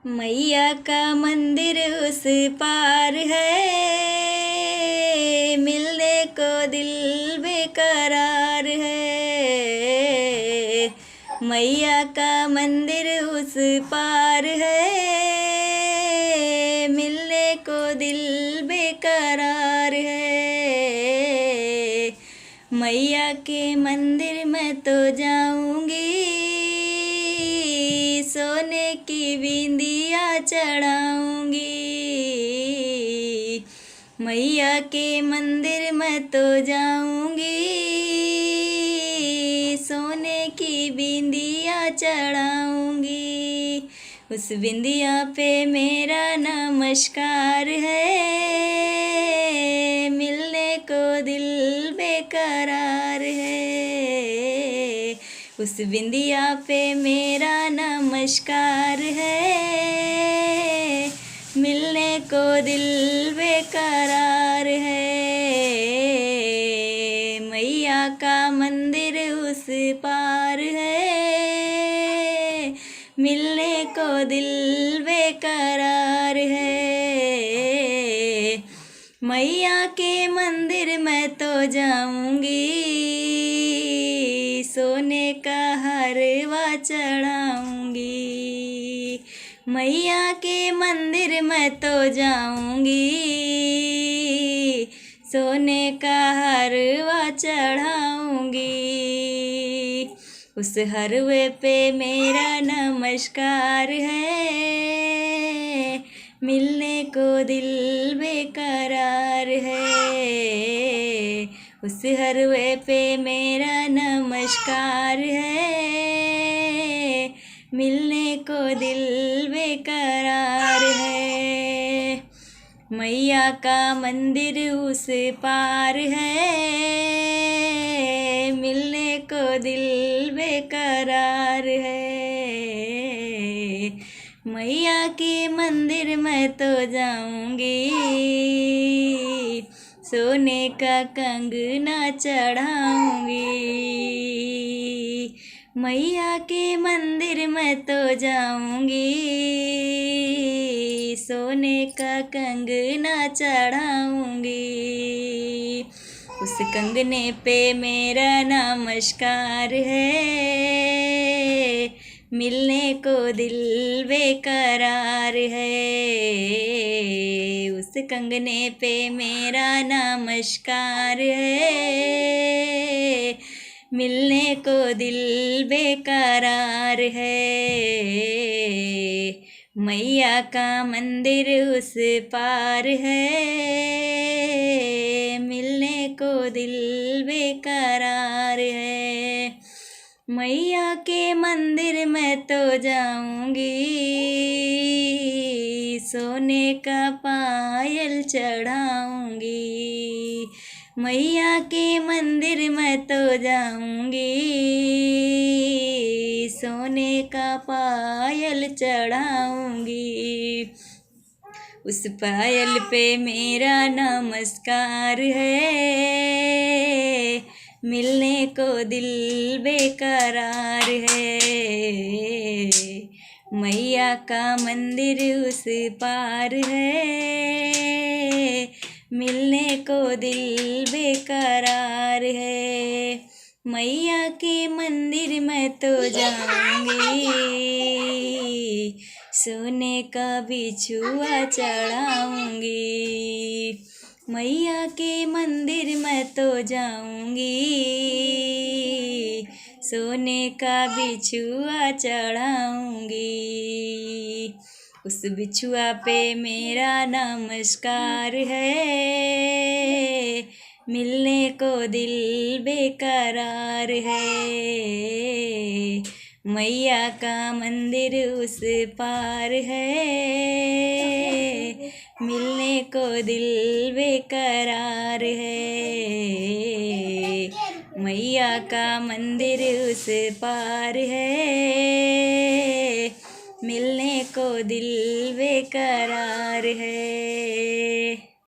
मैया का मंदिर उस पार है, मिलने को दिल बेकरार है। मैया का मंदिर उस पार है, मिलने को दिल बेकरार है। मैया के मंदिर में तो जाऊंगी, सोने की बिंदिया चढ़ाऊंगी। मैया के मंदिर में तो जाऊंगी, सोने की बिंदिया चढ़ाऊंगी। उस बिंदिया पे मेरा नमस्कार है, मिलने को दिल बेकरार है। उस बिंदिया पे मेरा नमस्कार है, मिलने को दिल बेकरार है। मैया का मंदिर उस पार है, मिलने को दिल बेकरार है। मैया के मंदिर में तो जाऊंगी, सोने का हरवा चढ़ाऊंगी। मैया के मंदिर में तो जाऊंगी, सोने का हरवा चढ़ाऊंगी। उस हरवे पे मेरा नमस्कार है, मिलने को दिल बेकरार है। उस हरवे पे मेरा नमस्कार है, मिलने को दिल बेकरार है। मैया का मंदिर उस पार है, मिलने को दिल बेकरार है। मैया के मंदिर में तो जाऊंगी, सोने का कंगना चढ़ाऊंगी। मैया के मंदिर में तो जाऊंगी, सोने का कंगना चढ़ाऊंगी। उस कंगने पे मेरा नमस्कार है, मिलने को दिल बेकरार है। उस कंगने पे मेरा नमस्कार है, मिलने को दिल बेकरार है। मैया का मंदिर उस पार है, मिलने को दिल बेकरार है। मैया के मंदिर में तो जाऊंगी, सोने का पायल चढ़ाऊंगी। मैया के मंदिर में तो जाऊंगी, सोने का पायल चढ़ाऊंगी। उस पायल पे मेरा नमस्कार है, मिलने को दिल बेकरार है। मैया का मंदिर उस पार है, मिलने को दिल बेकरार है। मैया के मंदिर में तो जाऊंगी, सोने का बिछुआ चढ़ाऊंगी। मैया के मंदिर में तो जाऊंगी, सोने का बिछुआ चढ़ाऊंगी। उस बिछुआ पे मेरा नमस्कार है, मिलने को दिल बेकरार है। मैया का मंदिर उस पार है, मिलने को दिल बेकरार है। मैया का मंदिर उस पार है, मिलने को दिल बेकरार है।